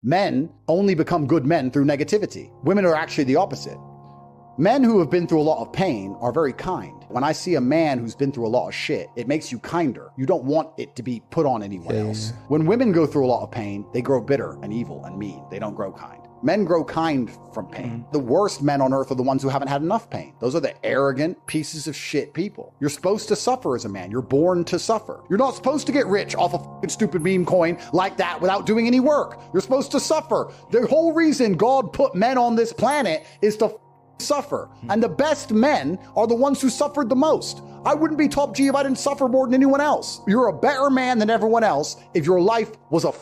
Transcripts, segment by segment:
Men only become good men through negativity. Women are actually the opposite. Men who have been through a lot of pain are very kind. When I see a man who's been through a lot of shit, it makes you kinder. You don't want it to be put on anyone else. When women go through a lot of pain, they grow bitter and evil and mean. They don't grow kind. Men grow kind from pain. The worst men on earth are the ones who haven't had enough pain. Those are the arrogant pieces of shit people. You're supposed to suffer as a man. You're born to suffer. You're not supposed to get rich off a fucking stupid meme coin like that without doing any work. You're supposed to suffer. The whole reason God put men on this planet is to suffer. And the best men are the ones who suffered the most. I wouldn't be top G if I didn't suffer more than anyone else. You're a better man than everyone else if your life was a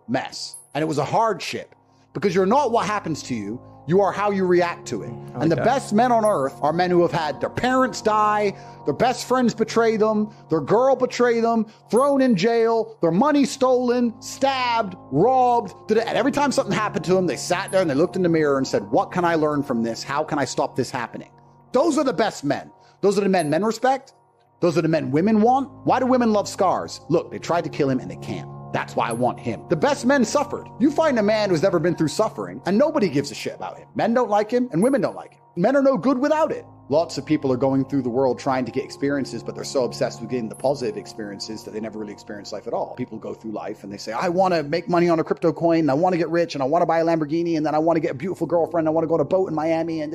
mess and it was a hardship. Because you're not what happens to you, you are how you react to it. And the best men on earth are men who have had their parents die, their best friends betray them, their girl betray them, thrown in jail, their money stolen, stabbed, robbed. And every time something happened to them, they sat there and they looked in the mirror and said, what can I learn from this? How can I stop this happening? Those are the best men. Those are the men respect. Those are the men women want. Why do women love scars? Look, they tried to kill him and they can't. That's why I want him. The best men suffered. You find a man who's never been through suffering and nobody gives a shit about him. Men don't like him and women don't like him. Men are no good without it. Lots of people are going through the world trying to get experiences, but they're so obsessed with getting the positive experiences that they never really experience life at all. People go through life and they say, I want to make money on a crypto coin, and I want to get rich, and I want to buy a Lamborghini, and then I want to get a beautiful girlfriend, I want to go on a boat in Miami, and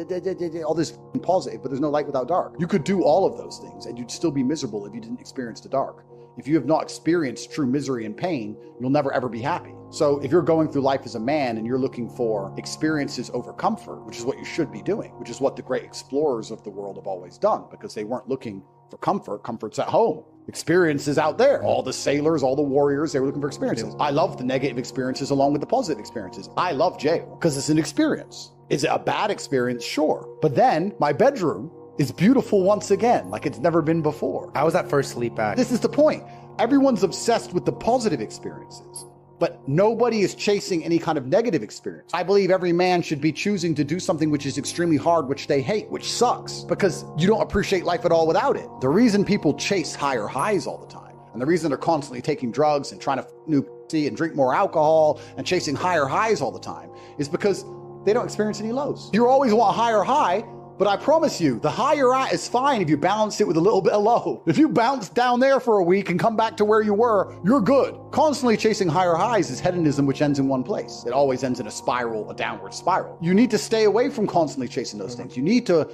all this positive, but there's no light without dark. You could do all of those things and you'd still be miserable if you didn't experience the dark. If you have not experienced true misery and pain, you'll never ever be happy. So if you're going through life as a man and you're looking for experiences over comfort, which is what you should be doing, which is what the great explorers of the world have always done, because they weren't looking for comfort. Comfort's at home. Experiences out there. All the sailors, all the warriors, they were looking for experiences. I love the negative experiences along with the positive experiences. I love jail because it's an experience. Is it a bad experience? Sure. But then my bedroom is beautiful once again, like it's never been before. How was that first sleep at? This is the point. Everyone's obsessed with the positive experiences, but nobody is chasing any kind of negative experience. I believe every man should be choosing to do something which is extremely hard, which they hate, which sucks, because you don't appreciate life at all without it. The reason people chase higher highs all the time, and the reason they're constantly taking drugs and trying to new pussy and drink more alcohol and chasing higher highs all the time, is because they don't experience any lows. You always want a higher high, but I promise you, the high you're at is fine if you balance it with a little bit of low. If you bounce down there for a week and come back to where you were, you're good. Constantly chasing higher highs is hedonism, which ends in one place. It always ends in a spiral, a downward spiral. You need to stay away from constantly chasing those things. You need to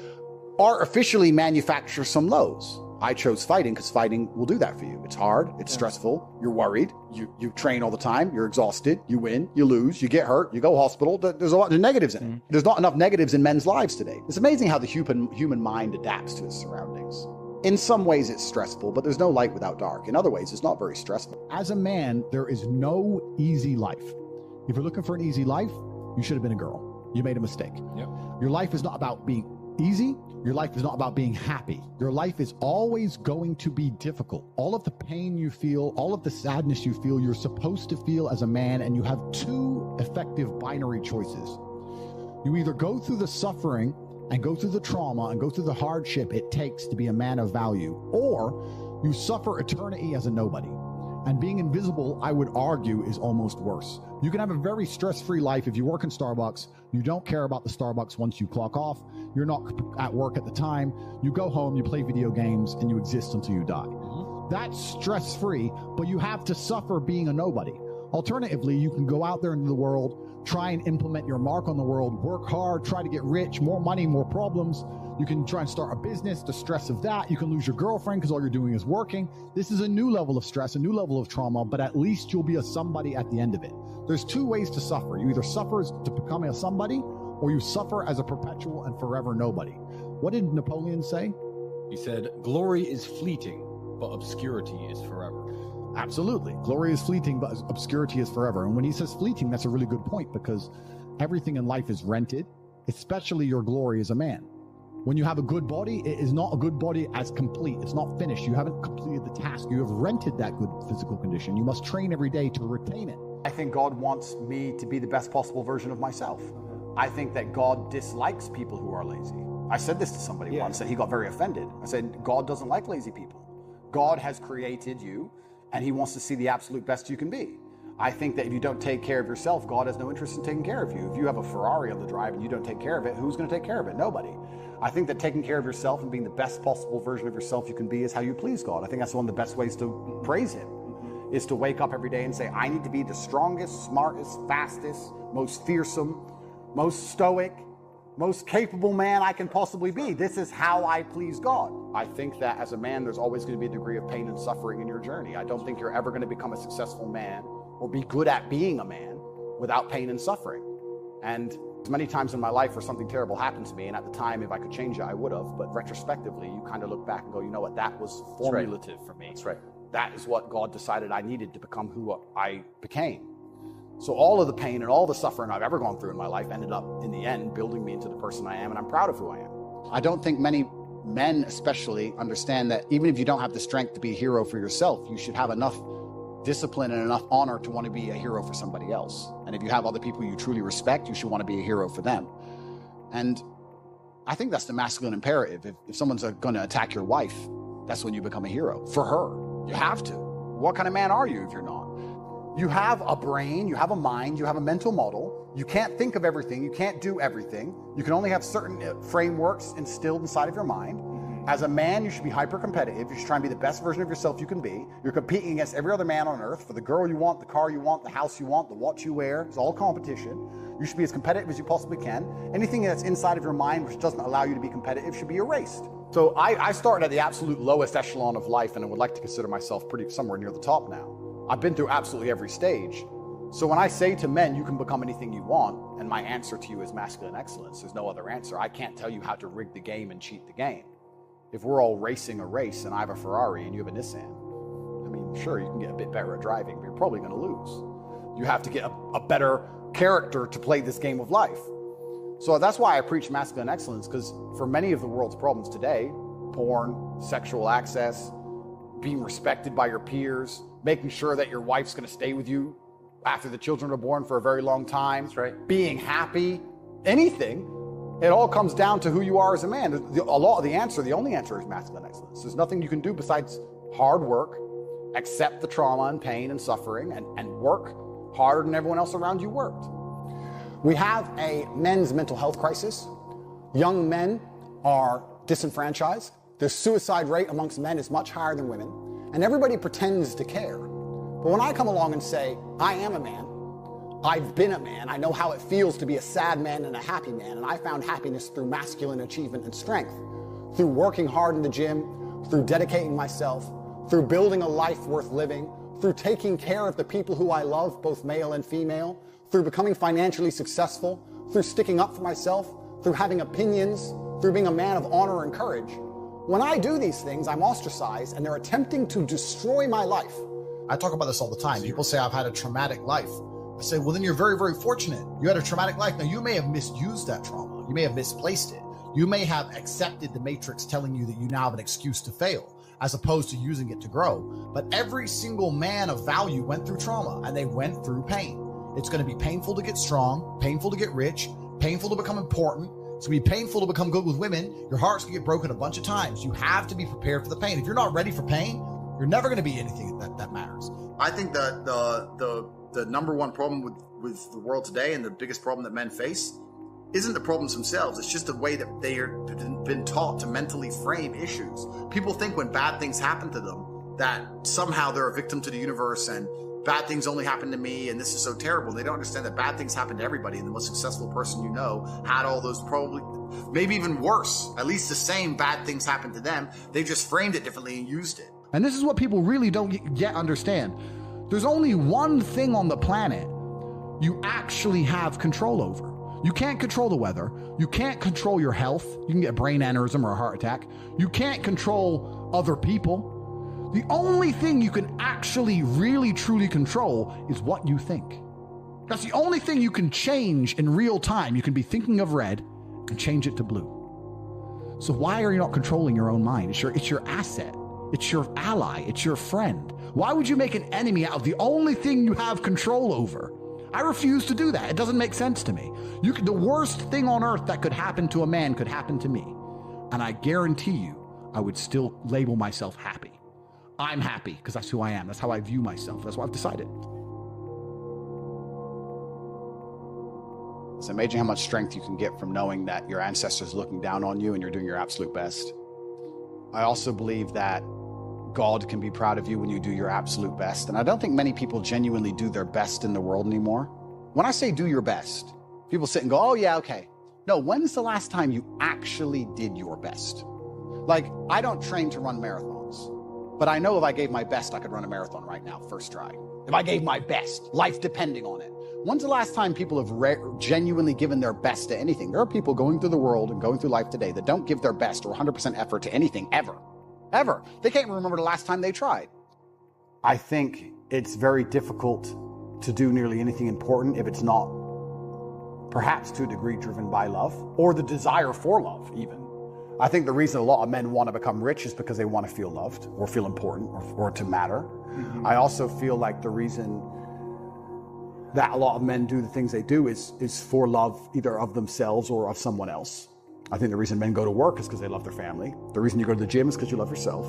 artificially manufacture some lows. I chose fighting because fighting will do that for you. It's hard, it's stressful, you're worried, you train all the time, you're exhausted, you win, you lose, you get hurt, you go hospital. There's a lot of negatives in it. There's not enough negatives in men's lives today. It's amazing how the human mind adapts to its surroundings. In some ways it's stressful, but there's no light without dark. In other ways, it's not very stressful. As a man, there is no easy life. If you're looking for an easy life, you should have been a girl. You made a mistake. Yep. Your life is not about being easy. Your life is not about being happy. Your life is always going to be difficult. All of the pain you feel, all of the sadness you feel, you're supposed to feel as a man, and you have two effective binary choices. You either go through the suffering and go through the trauma and go through the hardship it takes to be a man of value, or you suffer eternity as a nobody. And being invisible, I would argue, is almost worse. You can have a very stress-free life if you work in Starbucks. You don't care about the Starbucks once you clock off. You're not at work at the time. You go home, you play video games, and you exist until you die. That's stress-free, but you have to suffer being a nobody. Alternatively, you can go out there into the world, try and implement your mark on the world, work hard, try to get rich, more money, more problems. You can try and start a business, the stress of that. You can lose your girlfriend because all you're doing is working. This is a new level of stress, a new level of trauma, but at least you'll be a somebody at the end of it. There's two ways to suffer. You either suffer to become a somebody, or you suffer as a perpetual and forever nobody. What did Napoleon say? He said, glory is fleeting, but obscurity is forever. Absolutely. Glory is fleeting, but obscurity is forever. And when he says fleeting, that's a really good point, because everything in life is rented, especially your glory as a man. When you have a good body, it is not a good body as complete. It's not finished. You haven't completed the task. You have rented that good physical condition. You must train every day to retain it. I think God wants me to be the best possible version of myself. I think that God dislikes people who are lazy. I said this to somebody once and he got very offended. I said, God doesn't like lazy people. God has created you and he wants to see the absolute best you can be. I think that if you don't take care of yourself, God has no interest in taking care of you. If you have a Ferrari on the drive and you don't take care of it, who's going to take care of it? Nobody. I think that taking care of yourself and being the best possible version of yourself you can be is how you please God. I think that's one of the best ways to praise Him, is to wake up every day and say, I need to be the strongest, smartest, fastest, most fearsome, most stoic, most capable man I can possibly be. This is how I please God. I think that as a man, there's always going to be a degree of pain and suffering in your journey. I don't think you're ever going to become a successful man or be good at being a man without pain and suffering. And as many times in my life where something terrible happened to me, and at the time, if I could change it, I would have. But retrospectively, you kind of look back and go, you know what, that was formulative for me. That's right. That is what God decided I needed to become who I became. So all of the pain and all the suffering I've ever gone through in my life ended up, in the end, building me into the person I am, and I'm proud of who I am. I don't think many men especially understand that even if you don't have the strength to be a hero for yourself, you should have enough discipline and enough honor to want to be a hero for somebody else. And if you have other people you truly respect, you should want to be a hero for them. And I think that's the masculine imperative. If someone's going to attack your wife, that's when you become a hero for her. You have to. What kind of man are you if you're not? You have a brain, you have a mind, you have a mental model. You can't think of everything, you can't do everything. You can only have certain frameworks instilled inside of your mind. As a man, you should be hyper-competitive. You should try and be the best version of yourself you can be. You're competing against every other man on earth for the girl you want, the car you want, the house you want, the watch you wear. It's all competition. You should be as competitive as you possibly can. Anything that's inside of your mind which doesn't allow you to be competitive should be erased. So I started at the absolute lowest echelon of life, and I would like to consider myself pretty somewhere near the top now. I've been through absolutely every stage. So when I say to men, you can become anything you want, and my answer to you is masculine excellence, there's no other answer. I can't tell you how to rig the game and cheat the game. If we're all racing a race and I have a Ferrari and you have a Nissan, I mean, sure, you can get a bit better at driving, but you're probably going to lose. You have to get a better character to play this game of life. So that's why I preach masculine excellence, because for many of the world's problems today, porn, sexual access, being respected by your peers, making sure that your wife's going to stay with you after the children are born for a very long time, that's right, being happy, anything, it all comes down to who you are as a man. The only answer is masculine excellence. There's nothing you can do besides hard work, accept the trauma and pain and suffering, and work harder than everyone else around you worked. We have a men's mental health crisis. Young men are disenfranchised. The suicide rate amongst men is much higher than women, and everybody pretends to care. But when I come along and say, I am a man, I've been a man, I know how it feels to be a sad man and a happy man, and I found happiness through masculine achievement and strength, through working hard in the gym, through dedicating myself, through building a life worth living, through taking care of the people who I love, both male and female, through becoming financially successful, through sticking up for myself, through having opinions, through being a man of honor and courage. When I do these things, I'm ostracized, and they're attempting to destroy my life. I talk about this all the time. People say I've had a traumatic life. I say, well, then you're very, very fortunate. You had a traumatic life. Now, you may have misused that trauma. You may have misplaced it. You may have accepted the matrix telling you that you now have an excuse to fail, as opposed to using it to grow. But every single man of value went through trauma, and they went through pain. It's going to be painful to get strong, painful to get rich, painful to become important. It's going to be painful to become good with women. Your heart's going to get broken a bunch of times. You have to be prepared for the pain. If you're not ready for pain, you're never going to be anything that matters. I think that the number one problem with the world today, and the biggest problem that men face, isn't the problems themselves. It's just the way that they are been taught to mentally frame issues. People think when bad things happen to them that somehow they're a victim to the universe and bad things only happen to me and this is so terrible. They don't understand that bad things happen to everybody, and the most successful person you know had all those, probably maybe even worse, at least the same bad things happened to them. They just framed it differently and used it. And this is what people really don't yet understand. There's only one thing on the planet you actually have control over. You can't control the weather. You can't control your health. You can get a brain aneurysm or a heart attack. You can't control other people. The only thing you can actually really truly control is what you think. That's the only thing you can change in real time. You can be thinking of red and change it to blue. So why are you not controlling your own mind? It's your asset. It's your ally. It's your friend. Why would you make an enemy out of the only thing you have control over? I refuse to do that. It doesn't make sense to me. The worst thing on earth that could happen to a man could happen to me. And I guarantee you, I would still label myself happy. I'm happy because that's who I am. That's how I view myself. That's what I've decided. It's amazing how much strength you can get from knowing that your ancestors are looking down on you and you're doing your absolute best. I also believe that God can be proud of you when you do your absolute best. And I don't think many people genuinely do their best in the world anymore. When I say do your best, people sit and go, oh yeah, okay. No, when's the last time you actually did your best? Like, I don't train to run marathons, but I know if I gave my best, I could run a marathon right now, first try. If I gave my best, life depending on it. When's the last time people have genuinely given their best to anything? There are people going through the world and going through life today that don't give their best or 100% effort to anything ever. Ever. They can't remember the last time they tried. I think it's very difficult to do nearly anything important if it's not, perhaps to a degree, driven by love or the desire for love even. I think the reason a lot of men want to become rich is because they want to feel loved or feel important or to matter. Mm-hmm. I also feel like the reason that a lot of men do the things they do is for love, either of themselves or of someone else. I think the reason men go to work is because they love their family. The reason you go to the gym is because you love yourself.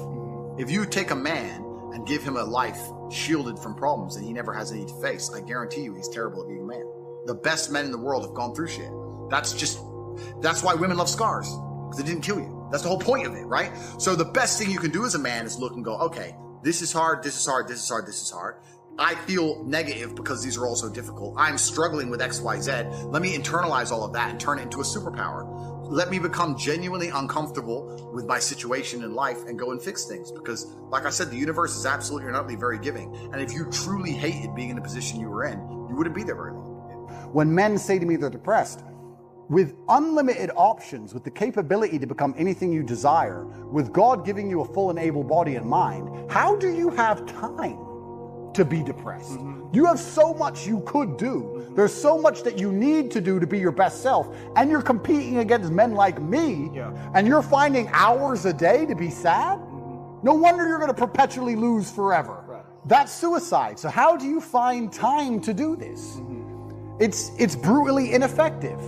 If you take a man and give him a life shielded from problems and he never has any to face, I guarantee you he's terrible at being a man. The best men in the world have gone through shit. That's why women love scars, because it didn't kill you. That's the whole point of it, right? So the best thing you can do as a man is look and go, okay, this is hard, this is hard, this is hard, this is hard. I feel negative because these are all so difficult. I'm struggling with X, Y, Z. Let me internalize all of that and turn it into a superpower. Let me become genuinely uncomfortable with my situation in life and go and fix things. Because, like I said, the universe is absolutely and utterly very giving. And if you truly hated being in the position you were in, you wouldn't be there very long. When men say to me they're depressed, with unlimited options, with the capability to become anything you desire, with God giving you a full and able body and mind, how do you have time to be depressed? Mm-hmm. You have so much you could do. There's so much that you need to do to be your best self. And you're competing against men like me, and you're finding hours a day to be sad? Mm-hmm. No wonder you're going to perpetually lose forever. Right. That's suicide. So how do you find time to do this? Mm-hmm. It's brutally ineffective.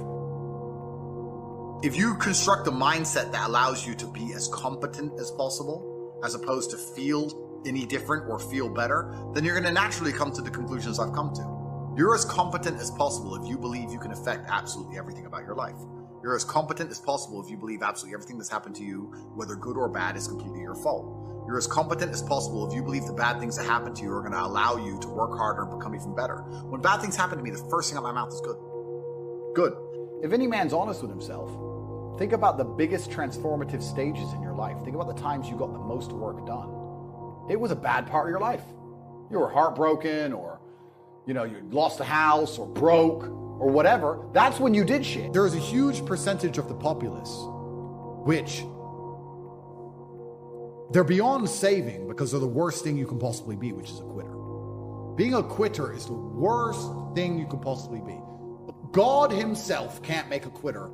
If you construct a mindset that allows you to be as competent as possible, as opposed to feel any different or feel better, then you're going to naturally come to the conclusions I've come to. You're as competent as possible if you believe you can affect absolutely everything about your life. You're as competent as possible if you believe absolutely everything that's happened to you, whether good or bad, is completely your fault. You're as competent as possible if you believe the bad things that happen to you are going to allow you to work harder and become even better. When bad things happen to me, the first thing out of my mouth is good. Good. If any man's honest with himself, think about the biggest transformative stages in your life. Think about the times you got the most work done. It was a bad part of your life. You were heartbroken, or, you lost a house, or broke, or whatever. That's when you did shit. There is a huge percentage of the populace which they're beyond saving because they're the worst thing you can possibly be, which is a quitter. Being a quitter is the worst thing you can possibly be. God himself can't make a quitter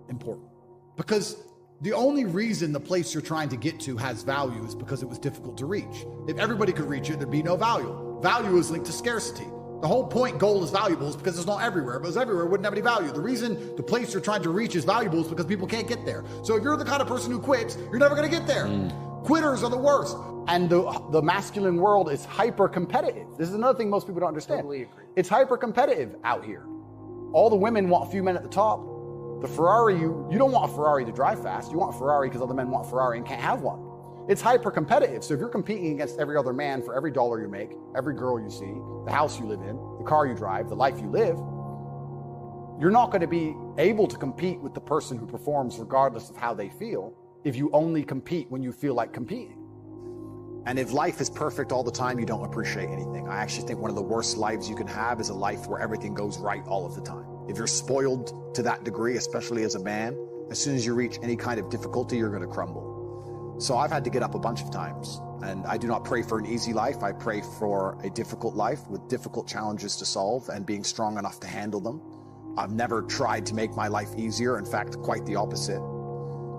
important, because the only reason the place you're trying to get to has value is because it was difficult to reach. If everybody could reach it, there'd be no value. Value is linked to scarcity. The whole point gold is valuable is because it's not everywhere. If it was everywhere, it wouldn't have any value. The reason the place you're trying to reach is valuable is because people can't get there. So if you're the kind of person who quits, you're never going to get there. Quitters are the worst. And the masculine world is hyper competitive. This is another thing most people don't understand. Totally agree. It's hyper competitive out here. All the women want a few men at the top. The Ferrari, you don't want a Ferrari to drive fast. You want a Ferrari because other men want a Ferrari and can't have one. It's hyper competitive. So if you're competing against every other man for every dollar you make, every girl you see, the house you live in, the car you drive, the life you live, you're not going to be able to compete with the person who performs regardless of how they feel if you only compete when you feel like competing. And if life is perfect all the time, you don't appreciate anything. I actually think one of the worst lives you can have is a life where everything goes right all of the time. If you're spoiled to that degree, especially as a man, as soon as you reach any kind of difficulty, you're going to crumble. So I've had to get up a bunch of times, and I do not pray for an easy life. I pray for a difficult life with difficult challenges to solve and being strong enough to handle them. I've never tried to make my life easier. In fact, quite the opposite.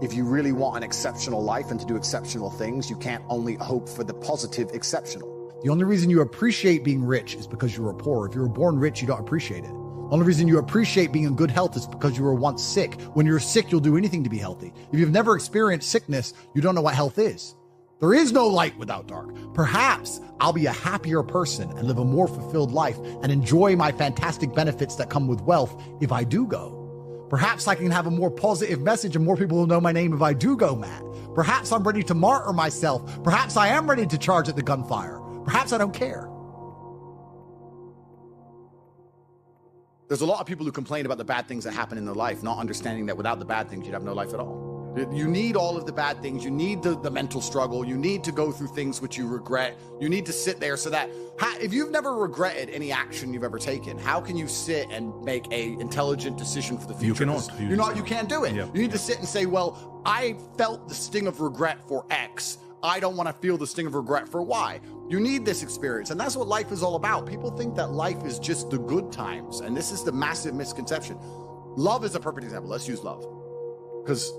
If you really want an exceptional life and to do exceptional things, you can't only hope for the positive exceptional. The only reason you appreciate being rich is because you were poor. If you were born rich, you don't appreciate it. The only reason you appreciate being in good health is because you were once sick. When you're sick, you'll do anything to be healthy. If you've never experienced sickness, you don't know what health is. There is no light without dark. Perhaps I'll be a happier person and live a more fulfilled life and enjoy my fantastic benefits that come with wealth if I do go. Perhaps I can have a more positive message and more people will know my name if I do go, Matt. Perhaps I'm ready to martyr myself. Perhaps I am ready to charge at the gunfire. Perhaps I don't care. There's a lot of people who complain about the bad things that happen in their life, not understanding that without the bad things, you'd have no life at all. You need all of the bad things. You need the mental struggle. You need to go through things which you regret. You need to sit there so that if you've never regretted any action you've ever taken, how can you sit and make a intelligent decision for the future? You can't do it. Yeah. You need to sit and say, well, I felt the sting of regret for X. I don't want to feel the sting of regret for Y. You need this experience. And that's what life is all about. People think that life is just the good times. And this is the massive misconception. Love is a perfect example. Let's use love. Because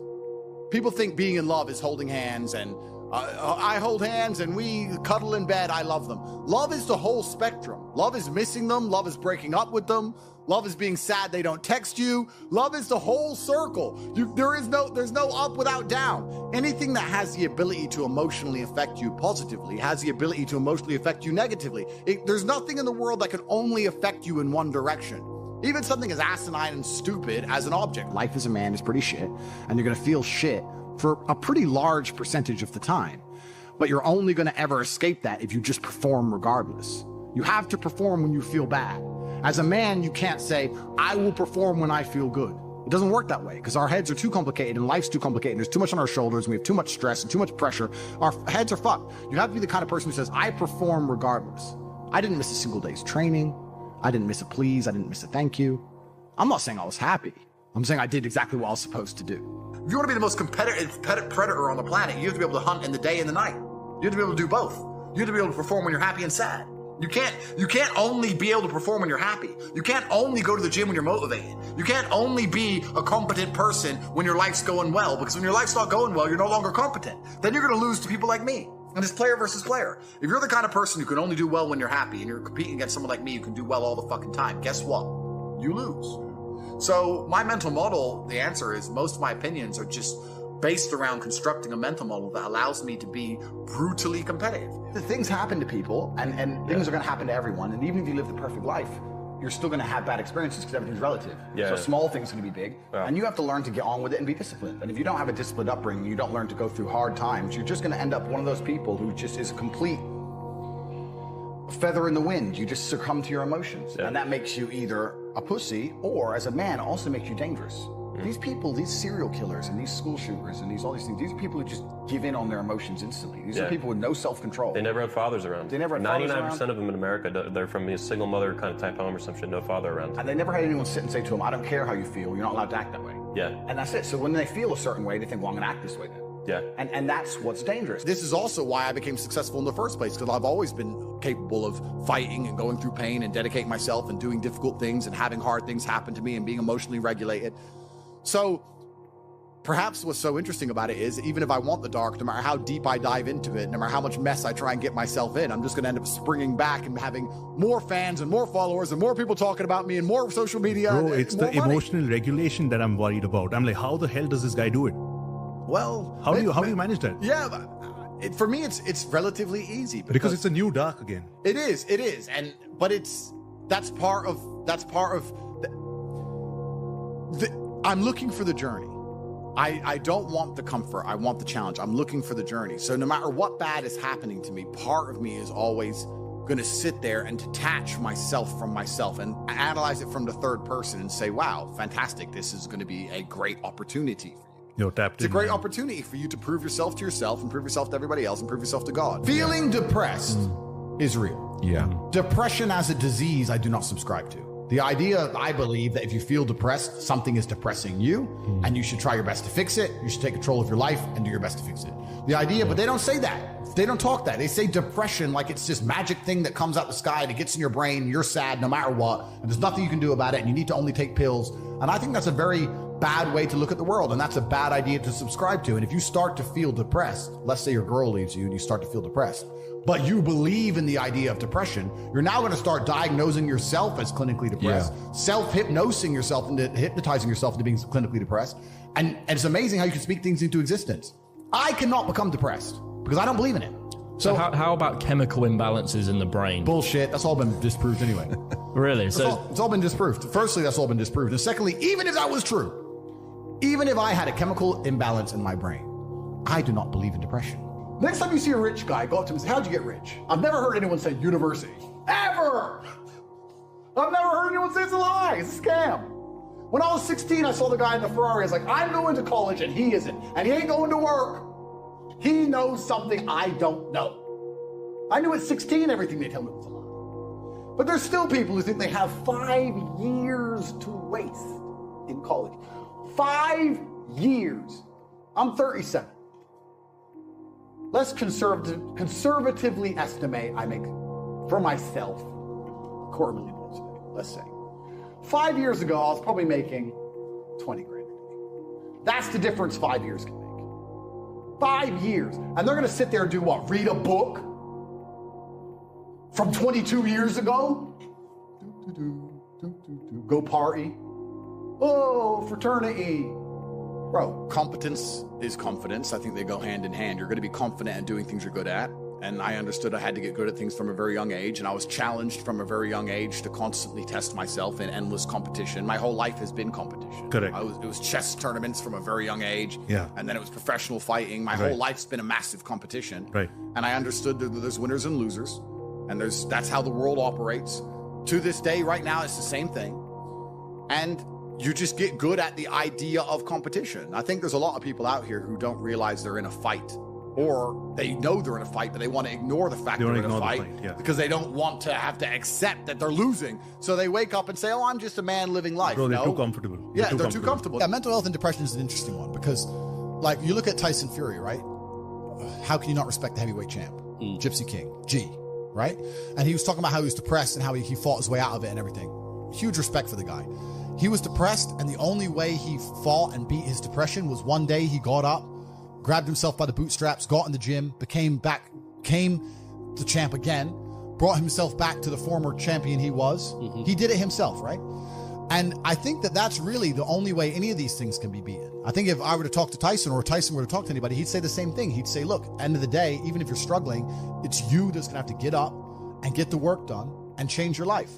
people think being in love is holding hands and I hold hands and we cuddle in bed. I love them. Love is the whole spectrum. Love is missing them. Love is breaking up with them. Love is being sad they don't text you. Love is the whole circle. There's no up without down. Anything that has the ability to emotionally affect you positively has the ability to emotionally affect you negatively. There's nothing in the world that can only affect you in one direction. Even something as asinine and stupid as an object. Life as a man is pretty shit, and you're gonna feel shit for a pretty large percentage of the time. But you're only gonna ever escape that if you just perform regardless. You have to perform when you feel bad. As a man, you can't say, I will perform when I feel good. It doesn't work that way because our heads are too complicated and life's too complicated. There's too much on our shoulders and we have too much stress and too much pressure. Our heads are fucked. You have to be the kind of person who says, I perform regardless. I didn't miss a single day's training. I didn't miss a please. I didn't miss a thank you. I'm not saying I was happy. I'm saying I did exactly what I was supposed to do. If you want to be the most competitive predator on the planet, you have to be able to hunt in the day and the night. You have to be able to do both. You have to be able to perform when you're happy and sad. You can't only be able to perform when you're happy. You can't only go to the gym when you're motivated. You can't only be a competent person when your life's going well, because when your life's not going well, you're no longer competent. Then you're going to lose to people like me. And it's player versus player. If you're the kind of person who can only do well when you're happy and you're competing against someone like me who can do well all the fucking time, guess what? You lose. So my mental model, the answer is most of my opinions are just based around constructing a mental model that allows me to be brutally competitive. The things happen to people and things are going to happen to everyone. And even if you live the perfect life, you're still going to have bad experiences because everything's relative. Yeah. So small things are going to be big. Yeah. And you have to learn to get on with it and be disciplined. And if you don't have a disciplined upbringing, you don't learn to go through hard times, you're just going to end up one of those people who just is a complete feather in the wind. You just succumb to your emotions. Yeah. And that makes you either a pussy or, as a man, also makes you dangerous. These people, these serial killers and these school shooters and all these things, these are people who just give in on their emotions instantly. These are people with no self-control. They never had fathers around. They never had fathers around. 99% of them in America, they're from a single mother kind of type home or some shit, no father around. And they never had anyone sit and say to them, I don't care how you feel, you're not allowed to act that way. Yeah. And that's it. So when they feel a certain way, they think, well, I'm going to act this way then. Yeah. And that's what's dangerous. This is also why I became successful in the first place, because I've always been capable of fighting and going through pain and dedicating myself and doing difficult things and having hard things happen to me and being emotionally regulated. So perhaps what's so interesting about it is, even if I want the dark, no matter how deep I dive into it, no matter how much mess I try and get myself in, I'm just going to end up springing back and having more fans and more followers and more people talking about me and more social media. Bro, it's the money. emotional regulation that I'm worried about. I'm like, how the hell does this guy do it? Well, How do you manage that? Yeah, for me, it's relatively easy Because it's a new dark again. It is, but that's part of I'm looking for the journey. I don't want the comfort. I want the challenge. I'm looking for the journey. So no matter what bad is happening to me, part of me is always going to sit there and detach myself from myself and analyze it from the third person and say, wow, fantastic. This is going to be a great opportunity. It's a great opportunity for you to prove yourself to yourself and prove yourself to everybody else and prove yourself to God. Feeling depressed is real. Yeah. Depression as a disease, I do not subscribe to. The idea, I believe, that if you feel depressed, something is depressing you, and you should try your best to fix it. You should take control of your life and do your best to fix it. The idea, but they don't say that. They don't talk that. They say depression like it's this magic thing that comes out the sky and it gets in your brain. You're sad no matter what, and there's nothing you can do about it, and you need to only take pills. And I think that's a very bad way to look at the world, and that's a bad idea to subscribe to. And if you start to feel depressed, let's say your girl leaves you and you start to feel depressed, but you believe in the idea of depression, you're now going to start diagnosing yourself as clinically depressed, self-hypnosing yourself into hypnotizing yourself into being clinically depressed. And it's amazing how you can speak things into existence. I cannot become depressed. because I don't believe in it. So how about chemical imbalances in the brain? Bullshit. That's all been disproved anyway. Really? It's all been disproved. Firstly, that's all been disproved. And secondly, even if that was true, even if I had a chemical imbalance in my brain, I do not believe in depression. Next time you see a rich guy, go up to him and say, how'd you get rich? I've never heard anyone say university. Ever! I've never heard anyone say it's a lie. It's a scam. When I was 16, I saw the guy in the Ferrari. I was like, I'm going to college and he isn't. And he ain't going to work. He knows something I don't know. I knew at 16 everything they tell me was a lie. But there's still people who think they have 5 years to waste in college. 5 years. I'm 37. Let's conservatively estimate I make for myself $250,000 today, let's say. 5 years ago, I was probably making 20 grand. That's the difference 5 years can make. 5 years. And they're going to sit there and do what? Read a book from 22 years ago? Go party? Oh, fraternity. Bro. Competence is confidence. I think they go hand in hand. You're going to be confident in doing things you're good at. And I understood I had to get good at things from a very young age. And I was challenged from a very young age to constantly test myself in endless competition. My whole life has been competition. Correct. It was chess tournaments from a very young age. Yeah. And then it was professional fighting. My whole life's been a massive competition. Right. And I understood that there's winners and losers. And that's how the world operates. To this day, right now, it's the same thing. And you just get good at the idea of competition. I think there's a lot of people out here who don't realize they're in a fight. Or they know they're in a fight, but they want to ignore the fact they're in a fight because they don't want to have to accept that they're losing. So they wake up and say, oh, I'm just a man living life. Bro, they're too comfortable. Yeah, they're too comfortable. Yeah, mental health and depression is an interesting one because, like, you look at Tyson Fury, right? How can you not respect the heavyweight champ? Gypsy King, G, right? And he was talking about how he was depressed and how he fought his way out of it and everything. Huge respect for the guy. He was depressed, and the only way he fought and beat his depression was one day he got up, grabbed himself by the bootstraps, got in the gym, came the champ again, brought himself back to the former champion he was. He did it himself, right? And I think that that's really the only way any of these things can be beaten. I think if I were to talk to Tyson or Tyson were to talk to anybody, he'd say the same thing. He'd say, look, end of the day, even if you're struggling, it's you that's going to have to get up and get the work done and change your life.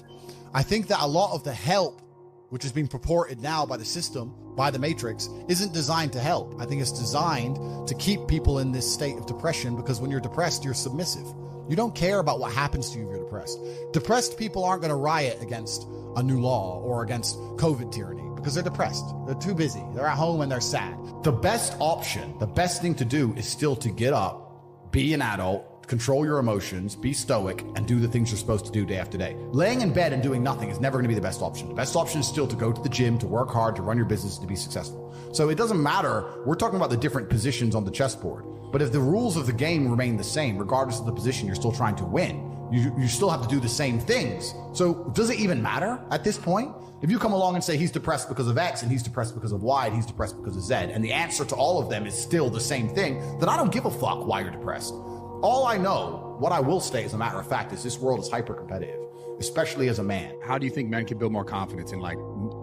I think that a lot of the help, which is being purported now by the system, by the Matrix, isn't designed to help. I think it's designed to keep people in this state of depression because when you're depressed, you're submissive. You don't care about what happens to you if you're depressed. Depressed people aren't going to riot against a new law or against COVID tyranny because they're depressed. They're too busy. They're at home and they're sad. The best option, the best thing to do is still to get up, be an adult, control your emotions, be stoic, and do the things you're supposed to do day after day. Laying in bed and doing nothing is never going to be the best option. The best option is still to go to the gym, to work hard, to run your business, to be successful. So it doesn't matter. We're talking about the different positions on the chessboard. But if the rules of the game remain the same, regardless of the position you're still trying to win, you still have to do the same things. So does it even matter at this point? If you come along and say he's depressed because of X and he's depressed because of Y and he's depressed because of Z, and the answer to all of them is still the same thing, then I don't give a fuck why you're depressed. All I know, what I will say as a matter of fact, is this world is hyper competitive, especially as a man. How do you think men can build more confidence in like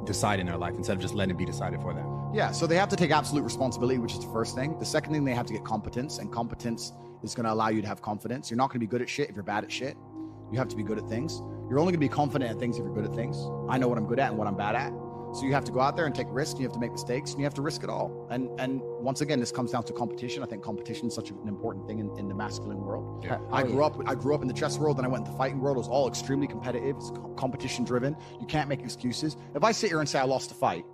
deciding their life instead of just letting it be decided for them? Yeah, so they have to take absolute responsibility, which is the first thing. The second thing, they have to get competence, and competence is going to allow you to have confidence. You're not going to be good at shit if you're bad at shit. You have to be good at things. You're only going to be confident at things if you're good at things. I know what I'm good at and what I'm bad at. So you have to go out there and take risks, and you have to make mistakes, and you have to risk it all. And once again, this comes down to competition. I think competition is such an important thing in the masculine world. Yeah. I grew up in the chess world, and I went in the fighting world. It was all extremely competitive. It's competition driven. You can't make excuses. If I sit here and say I lost a fight,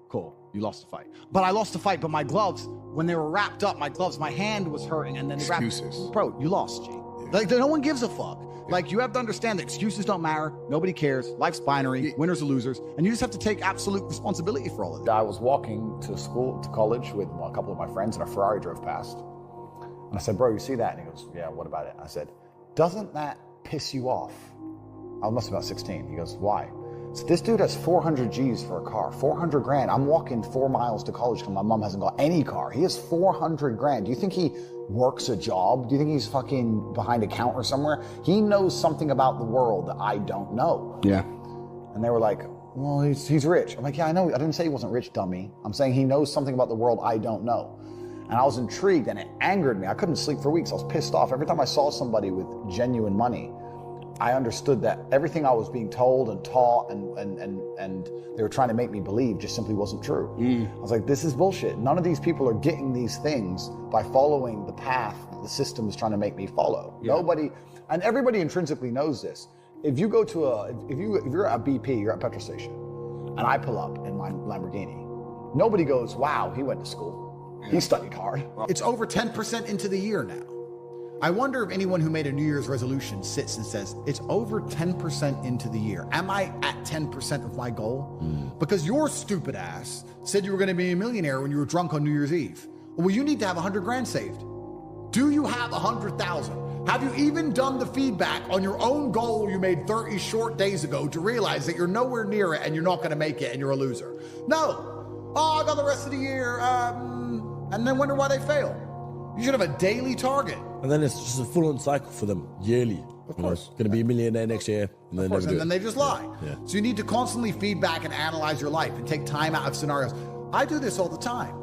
cool, you lost the fight. But I lost the fight, but my gloves, when they were wrapped up, my hand was hurting, and then they excuses. Bro, you lost, G. Like, no one gives a fuck. Like, you have to understand that excuses don't matter. Nobody cares. Life's binary. Winners or losers. And you just have to take absolute responsibility for all of it. I was walking to college with a couple of my friends, and a Ferrari drove past. And I said, bro, you see that? And he goes, yeah, what about it? I said, doesn't that piss you off? I must be about 16. He goes, why? So this dude has 400 G's for a car, 400 grand. I'm walking 4 miles to college because my mom hasn't got any car. He has 400 grand. Do you think he works a job? Do you think he's fucking behind a counter somewhere? He knows something about the world that I don't know. Yeah. And they were like, well, he's rich. I'm like, yeah, I know. I didn't say he wasn't rich, dummy. I'm saying he knows something about the world I don't know. And I was intrigued and it angered me. I couldn't sleep for weeks. I was pissed off. Every time I saw somebody with genuine money, I understood that everything I was being told and taught and they were trying to make me believe just simply wasn't true. I was like, this is bullshit. None of these people are getting these things by following the path the system is trying to make me follow. Nobody, and everybody intrinsically knows this. If you go to if you're at BP, you're at a petrol station, and I pull up in my Lamborghini, nobody goes, wow, he went to school. He studied hard. It's over 10% into the year now. I wonder if anyone who made a New Year's resolution sits and says, it's over 10% into the year. Am I at 10% of my goal? Because your stupid ass said you were going to be a millionaire when you were drunk on New Year's Eve. Well, you need to have 100 grand saved. Do you have 100,000? Have you even done the feedback on your own goal you made 30 short days ago to realize that you're nowhere near it and you're not going to make it and you're a loser? No. Oh, I got the rest of the year. And then wonder why they fail. You should have a daily target. And then it's just a full-on cycle for them, yearly. Of course. Going to be a millionaire next year. And then, and then they just lie. Yeah. So you need to constantly feedback and analyze your life and take time out of scenarios. I do this all the time.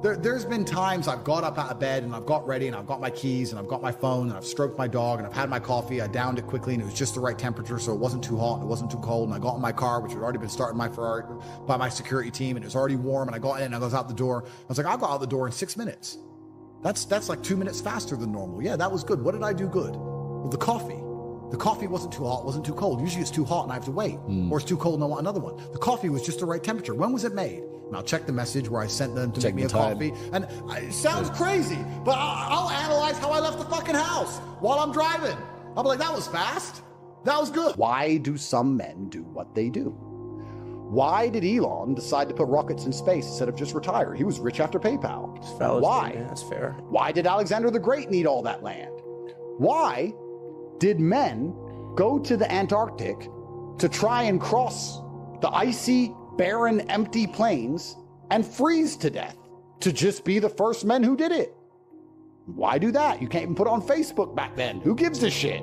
There's been times I've got up out of bed and I've got ready and I've got my keys and I've got my phone and I've stroked my dog and I've had my coffee. I downed it quickly and it was just the right temperature so it wasn't too hot and it wasn't too cold. And I got in my car, which had already been started my Ferrari by my security team, and it was already warm, and I got in and I was out the door. I was like, I'll go out the door in 6 minutes. That's like 2 minutes faster than normal. Yeah, that was good. What did I do good? Well, the coffee. The coffee wasn't too hot, wasn't too cold. Usually it's too hot and I have to wait. Or it's too cold and I want another one. The coffee was just the right temperature. When was it made? And I'll check the message where I sent them to make me a coffee. And it sounds crazy, but I'll analyze how I left the fucking house while I'm driving. I'll be like, that was fast. That was good. Why do some men do what they do? Why did Elon decide to put rockets in space instead of just retire? He was rich after PayPal. Why? That's fair. Why did Alexander the Great need all that land? Why did men go to the Antarctic to try and cross the icy, barren, empty plains and freeze to death to just be the first men who did it? Why do that? You can't even put it on Facebook back then. Who gives a shit?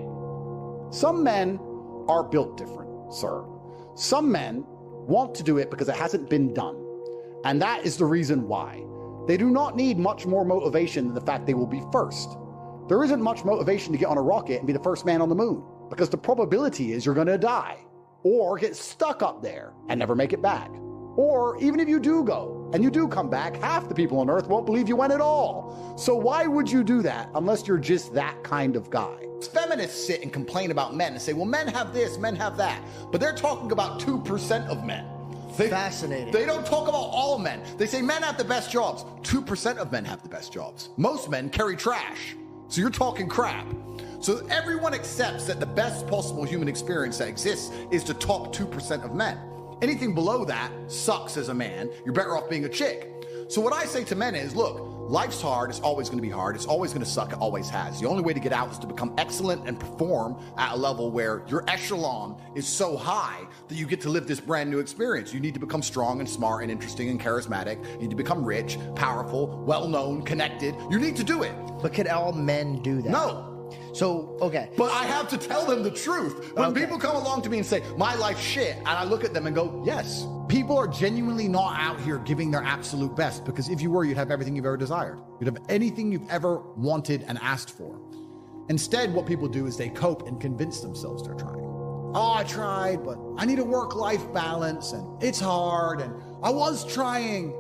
Some men are built different, sir. Some men want to do it because it hasn't been done. And that is the reason why. They do not need much more motivation than the fact they will be first. There isn't much motivation to get on a rocket and be the first man on the moon, because the probability is you're going to die or get stuck up there and never make it back. Or even if you do go and you do come back, half the people on Earth won't believe you went at all. So why would you do that unless you're just that kind of guy? Feminists sit and complain about men and say, well, men have this, men have that. But they're talking about 2% of men. Fascinating. They don't talk about all men. They say men have the best jobs. 2% of men have the best jobs. Most men carry trash. So you're talking crap. So everyone accepts that the best possible human experience that exists is the top 2% of men. Anything below that sucks as a man. You're better off being a chick. So what I say to men is, look, life's hard. It's always going to be hard. It's always going to suck. It always has. The only way to get out is to become excellent and perform at a level where your echelon is so high that you get to live this brand new experience. You need to become strong and smart and interesting and charismatic. You need to become rich, powerful, well-known, connected. You need to do it. But can all men do that? No. So, okay. But I have to tell them the truth. When people come along to me and say, my life's shit, and I look at them and go, yes. People are genuinely not out here giving their absolute best, because if you were, you'd have everything you've ever desired. You'd have anything you've ever wanted and asked for. Instead, what people do is they cope and convince themselves they're trying. Oh, I tried, but I need a work-life balance, and it's hard, and I was trying.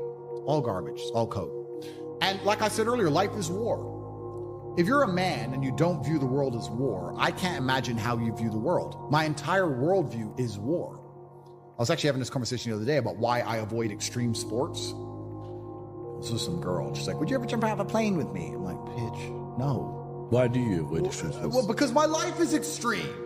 All garbage, all cope. And like I said earlier, life is war. If you're a man and you don't view the world as war, I can't imagine how you view the world. My entire worldview is war. I was actually having this conversation the other day about why I avoid extreme sports. This was some girl. She's like, would you ever jump out of a plane with me? I'm like, bitch, no. Why do you avoid extreme sports? Well, because my life is extreme.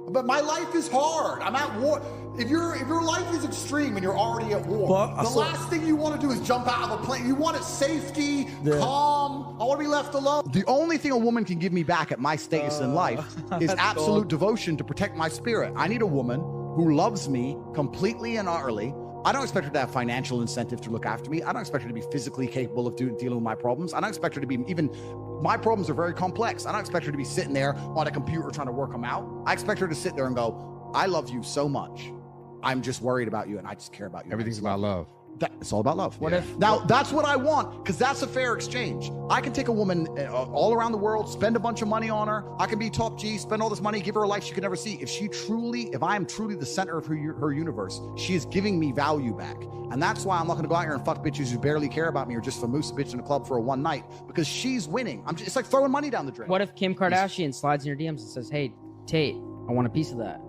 But my life is hard. I'm at war. If your life is extreme and you're already at war, the last thing you want to do is jump out of a plane. You want it safety, calm. I want to be left alone. The only thing a woman can give me back at my status in life is absolute devotion to protect my spirit. I need a woman who loves me completely and utterly. I don't expect her to have financial incentive to look after me. I don't expect her to be physically capable of dealing with my problems. I don't expect her to be my problems are very complex. I don't expect her to be sitting there on a computer trying to work them out. I expect her to sit there and go, I love you so much. I'm just worried about you and I just care about you. Everything's about love. It's all about love. What if Now, that's what I want, because that's a fair exchange. I can take a woman all around the world, spend a bunch of money on her. I can be top G, spend all this money, give her a life she could never see. If I am truly the center of her universe, she is giving me value back. And that's why I'm not going to go out here and fuck bitches who barely care about me or just famoosa bitch in a club for a one night, because she's winning. It's like throwing money down the drain. What if Kim Kardashian slides in your DMs and says, "Hey, Tate, I want a piece of that"?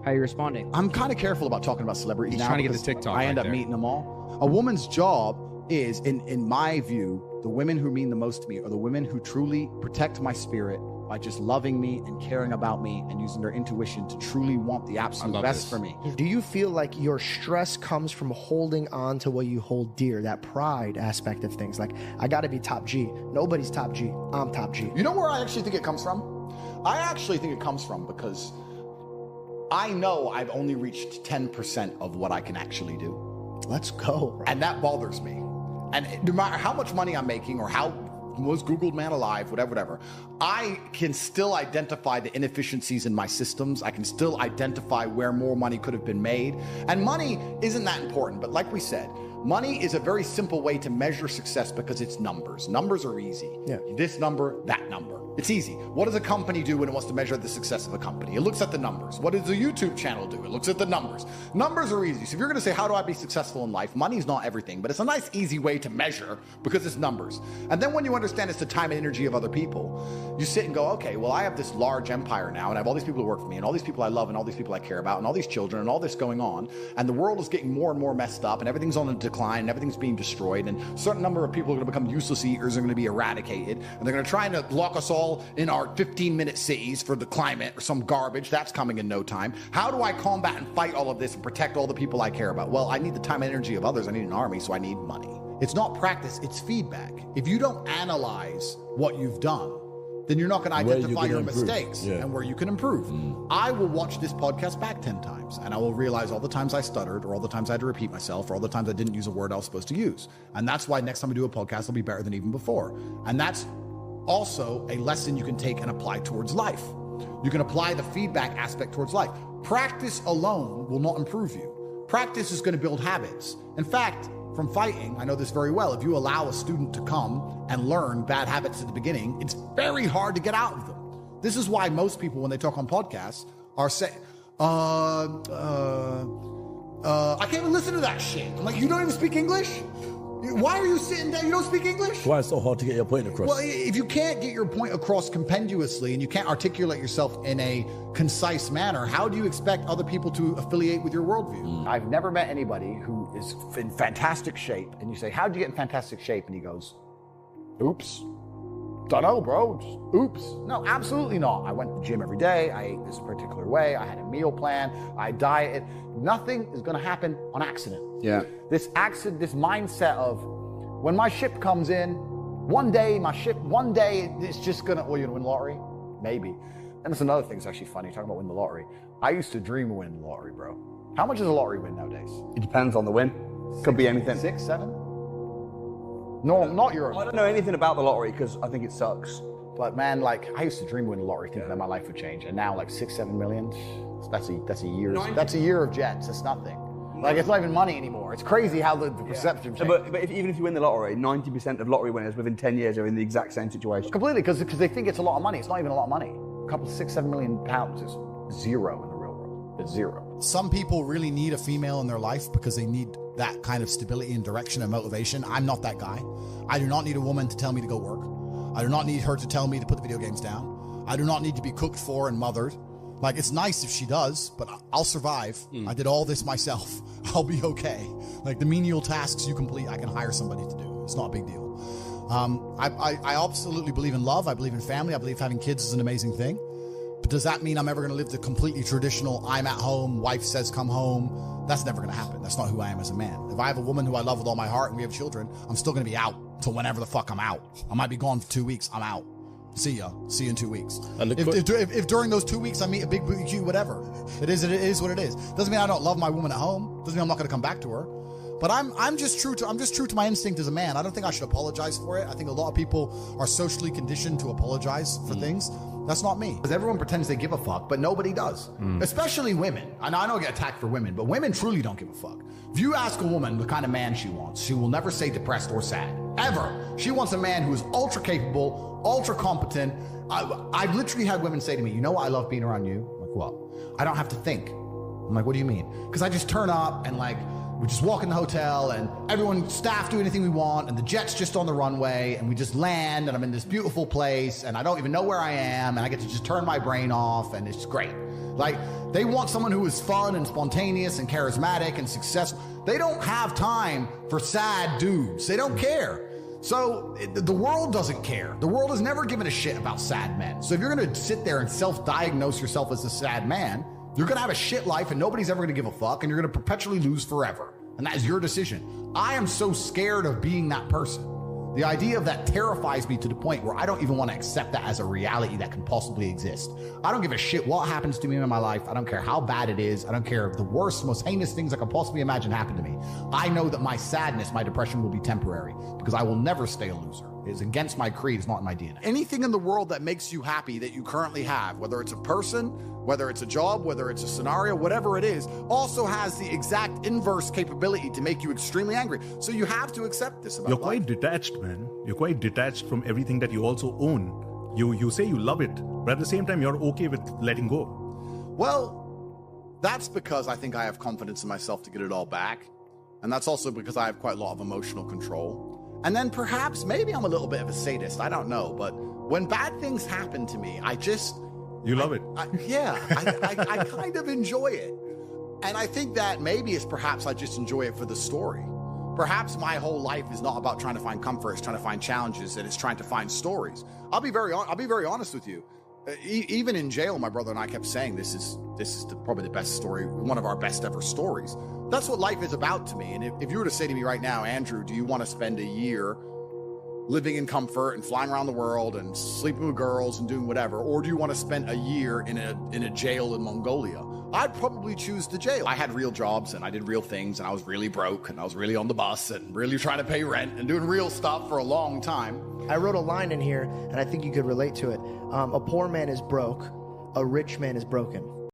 How are you responding? I'm kind of careful about talking about celebrities now. Trying to get the TikTok. I end up meeting them all. A woman's job is, in my view, the women who mean the most to me are the women who truly protect my spirit by just loving me and caring about me and using their intuition to truly want the absolute best for me. Do you feel like your stress comes from holding on to what you hold dear, that pride aspect of things? Like, I got to be top G. Nobody's top G. I'm top G. You know where I actually think it comes from? I actually think it comes from because I know I've only reached 10% of what I can actually do. Let's go. Bro. And that bothers me. And no matter how much money I'm making or how most Googled man alive, whatever, I can still identify the inefficiencies in my systems. I can still identify where more money could have been made. And money isn't that important. But like we said, money is a very simple way to measure success because it's numbers. Numbers are easy. Yeah. This number, that number. It's easy. What does a company do when it wants to measure the success of a company? It looks at the numbers. What does a YouTube channel do? It looks at the numbers. Numbers are easy. So if you're going to say, how do I be successful in life? Money's not everything, but it's a nice, easy way to measure because it's numbers. And then when you understand it's the time and energy of other people, you sit and go, okay, well, I have this large empire now, and I have all these people who work for me, and all these people I love, and all these people I care about, and all these children, and all this going on, and the world is getting more and more messed up, and everything's on a decline, and everything's being destroyed, and a certain number of people are going to become useless eaters, are going to be eradicated, and they're going to try and lock us all in our 15-minute cities for the climate or some garbage. That's coming in no time. How do I combat and fight all of this and protect all the people I care about? Well, I need the time and energy of others. I need an army, so I need money. It's not practice, it's feedback. If you don't analyze what you've done, then you're not going to identify your mistakes and where you can improve. I will watch this podcast back 10 times and I will realize all the times I stuttered or all the times I had to repeat myself or all the times I didn't use a word I was supposed to use. And that's why next time I do a podcast, it'll be better than even before. And that's also a lesson you can take and apply towards life. You can apply the feedback aspect towards life. Practice alone will not improve you. Practice is going to build habits. In fact, from fighting, I know this very well. If you allow a student to come and learn bad habits at the beginning, it's very hard to get out of them. This is why most people, when they talk on podcasts, are saying, I can't even listen to that shit. I'm like, you don't even speak English? Why are you sitting there? You don't speak English? Why it's so hard to get your point across? Well, if you can't get your point across compendiously and you can't articulate yourself in a concise manner, how do you expect other people to affiliate with your worldview? I've never met anybody who is in fantastic shape, and you say, how'd you get in fantastic shape? And he goes, oops. Don't know, bro. Just, oops. No, absolutely not. I went to the gym every day. I ate this particular way. I had a meal plan. I dieted. Nothing is going to happen on accident. Yeah. This mindset of when my ship comes in, one day it's just going to, well, you're going to win the lottery? Maybe. And that's another thing that's actually funny, talking about winning the lottery. I used to dream of winning the lottery, bro. How much is a lottery win nowadays? It depends on the win. Could be anything. 6, 7? No, not Europe. I don't know anything about the lottery because I think it sucks. But man, like, I used to dream of winning the lottery, thinking that my life would change. And now, like, 6, 7 million, that's a year. That's a year of jets. It's nothing. Like, it's not even money anymore. It's crazy how the perception changes. But even if you win the lottery, 90% of lottery winners within 10 years are in the exact same situation. Completely, because they think it's a lot of money. It's not even a lot of money. A couple of 6, 7 million pounds is zero in the real world. It's zero. Some people really need a female in their life because they need that kind of stability and direction and motivation. I'm not that guy. I do not need a woman to tell me to go work. I do not need her to tell me to put the video games down. I do not need to be cooked for and mothered. Like, it's nice if she does, but I'll survive. I did all this myself. I'll be okay. Like, the menial tasks you complete, I can hire somebody to do. It's not a big deal. I absolutely believe in love. I believe in family. I believe having kids is an amazing thing. But does that mean I'm ever going to live the completely traditional, I'm at home, wife says come home? That's never going to happen. That's not who I am as a man. If I have a woman who I love with all my heart and we have children, I'm still going to be out till whenever the fuck I'm out. I might be gone for 2 weeks. I'm out. See ya. See you in 2 weeks. If during those 2 weeks I meet a big booty cute, whatever. It is what it is. Doesn't mean I don't love my woman at home. Doesn't mean I'm not going to come back to her. But I'm just true to my instinct as a man. I don't think I should apologize for it. I think a lot of people are socially conditioned to apologize for things. That's not me. Because everyone pretends they give a fuck, but nobody does. Especially women. And I know I get attacked for women, but women truly don't give a fuck. If you ask a woman the kind of man she wants, she will never say depressed or sad, ever. She wants a man who is ultra capable, ultra competent. I've literally had women say to me, you know what I love being around you? I'm like, what? I don't have to think. I'm like, what do you mean? Because I just turn up and like, we just walk in the hotel and everyone, staff do anything we want and the jet's just on the runway and we just land and I'm in this beautiful place and I don't even know where I am and I get to just turn my brain off and it's great. Like, they want someone who is fun and spontaneous and charismatic and successful. They don't have time for sad dudes. They don't care. So the world doesn't care. The world has never given a shit about sad men. So if you're going to sit there and self-diagnose yourself as a sad man, you're going to have a shit life and nobody's ever going to give a fuck and you're going to perpetually lose forever. And that is your decision. I am so scared of being that person. The idea of that terrifies me to the point where I don't even want to accept that as a reality that can possibly exist. I don't give a shit what happens to me in my life. I don't care how bad it is. I don't care if the worst, most heinous things I could possibly imagine happen to me. I know that my sadness, my depression will be temporary because I will never stay a loser. It is against my creed. It's not in my DNA. Anything in the world that makes you happy that you currently have, whether it's a person, whether it's a job, whether it's a scenario, whatever it is, also has the exact inverse capability to make you extremely angry. So you have to accept this about You're life. quite detached, man. You're quite detached from everything that you also own. You say you love it, but at the same time, you're okay with letting go. Well, that's because I think I have confidence in myself to get it all back. And that's also because I have quite a lot of emotional control. And then perhaps, maybe I'm a little bit of a sadist. I don't know. But when bad things happen to me, You love it. I kind of enjoy it. And I think that maybe it's perhaps I just enjoy it for the story. Perhaps my whole life is not about trying to find comfort, it's trying to find challenges, and it's trying to find stories. I'll be very honest with you. Even in jail, my brother and I kept saying this is probably the best story, one of our best ever stories. That's what life is about to me. And if you were to say to me right now, Andrew, do you want to spend a year living in comfort and flying around the world and sleeping with girls and doing whatever, or do you want to spend a year in a jail in Mongolia? I'd probably choose the jail. I had real jobs and I did real things and I was really broke and I was really on the bus and really trying to pay rent and doing real stuff for a long time. I wrote a line in here and I think you could relate to it. A poor man is broke, a rich man is broken.